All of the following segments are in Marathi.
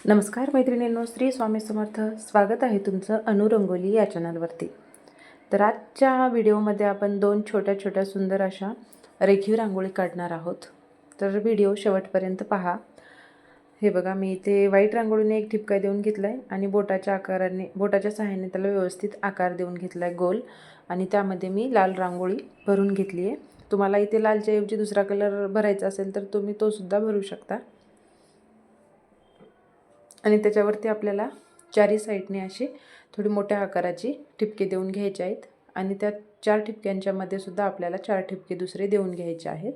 नमस्कार मैत्रिणींनो, श्री स्वामी समर्थ. स्वागत आहे तुमचं अनुरंगोली या चॅनलवरती. तर आजच्या व्हिडिओमध्ये आपण दोन छोट्या छोट्या सुंदर अशा रेखीव रांगोळी काढणार आहोत. तर व्हिडिओ शेवटपर्यंत पहा. हे बघा, मी इथे व्हाईट रांगोळीने एक ठिपका देऊन घेतला आहे आणि बोटाच्या सहाय्याने त्याला व्यवस्थित आकार देऊन घेतला आहे गोल. आणि त्यामध्ये मी लाल रांगोळी भरून घेतली आहे. तुम्हाला इथे लालच्या ऐवजी दुसरा कलर भरायचा असेल तर तुम्ही तो सुद्धा भरू शकता. आणि त्याच्यावरती आपल्याला चारी साईडने अशी थोडी मोठ्या आकाराची ठिपके देऊन घ्यायचे आहेत. आणि त्या 4 ठिपक्यांच्या मध्ये सुद्धा आपल्याला 4 ठिपके दुसरे देऊन घ्यायचे आहेत.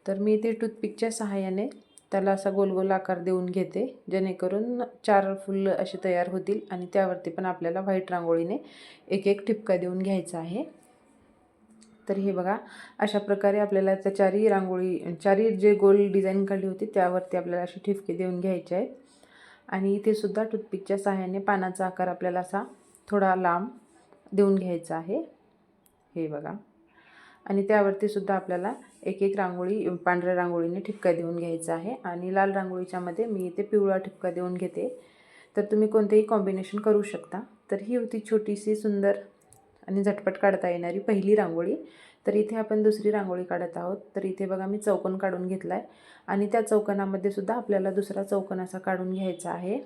तर मी इथे टूथपिकच्या सहाय्याने त्याला असा गोल गोल आकार देऊन घेते, जेणेकरून 4 फुलं असे तयार होतील. आणि त्यावरती पण आपल्याला व्हाईट रांगोळीने एक एक ठिपका देऊन घ्यायचा आहे. तर हे बघा, अशा प्रकारे आपल्याला त्या चारी जे गोल डिझाईन काढली होती त्यावरती आपल्याला असे ठिपके देऊन घ्यायचे आहेत. आणि इथे सुद्धा टूथपिकच्या सहाय्याने पानाचा आकार आपल्याला असा थोडा लांब देऊन घ्यायचा आहे. हे बघा, आणि त्यावरती सुद्धा आपल्याला एक एक रांगोळी पांढऱ्या रांगोळीने ठिपका देऊन घ्यायचा आहे. आणि लाल रांगोळीच्या मध्ये मी इथे पिवळा ठिपका देऊन घेते. तर तुम्ही कोणतेही कॉम्बिनेशन करू शकता. तर ही होती छोटीशी सुंदर आणि झटपट काढता येणारी पहिली रांगोळी. तर इथे आपण दुसरी रांगोळी काढत आहोत. तर इथे बघा, मी चौकोन काढून घेतला आहे आणि त्या चौकोनामध्ये सुद्धा आपल्याला दुसरा चौकोन असा काढून घ्यायचा आहे.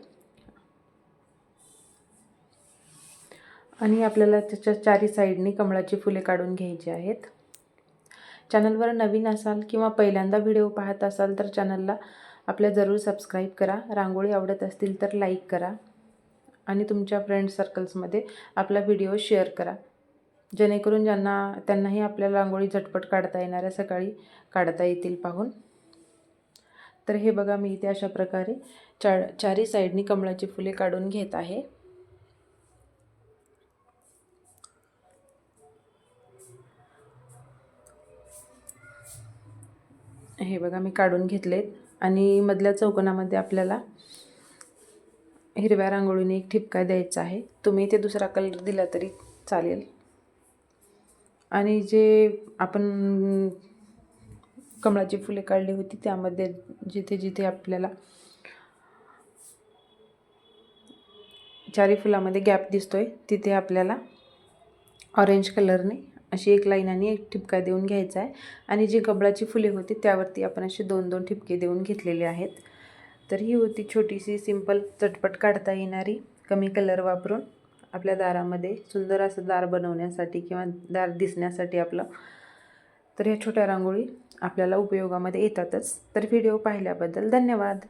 आणि आपल्याला त्याच्या चारी साईडनी कमळाची फुले काढून घ्यायची आहेत. चॅनलवर नवीन असाल किंवा पहिल्यांदा व्हिडिओ पाहत असाल तर चॅनलला आपल्या जरूर सबस्क्राईब करा. रांगोळी आवडत असतील तर लाईक करा आणि तुमच्या फ्रेंड सर्कल्समध्ये आपला व्हिडिओ शेअर करा, जेणेकरून त्यांनाही आपल्या रांगोळी झटपट काढता येणाऱ्या सकाळी काढता येतील पाहून. तर हे बघा, मी इथे अशा प्रकारे चारी साईडनी कमळाची फुले काढून घेत आहे. हे बघा, मी काढून घेतलेत. आणि मधल्या चौकोनामध्ये आपल्याला हिरव्या रांगोळीने एक ठिपका द्यायचा आहे. तुम्ही इथे दुसरा कलर दिला तरी चालेल. आणि जे आपण कमळाची फुले काढली होती त्यामध्ये जिथे जिथे आपल्याला चारी फुलामध्ये गॅप दिसतोय तिथे आपल्याला ऑरेंज कलरने अशी एक लाईन आणि एक ठिपका देऊन घ्यायचा आहे. आणि जी कमळाची फुले होती त्यावरती आपण असे 2-2 ठिपके देऊन घेतलेले आहेत. तर ही होती छोटीशी सिंपल झटपट काढता येणारी कमी कलर वापरून आपल्या दारामध्ये सुंदर असं दार बनवण्यासाठी किंवा दार दिसण्यासाठी आपलं. तर ह्या छोट्या रांगोळी आपल्याला उपयोगामध्ये येतातच. तर व्हिडिओ पाहिल्याबद्दल धन्यवाद.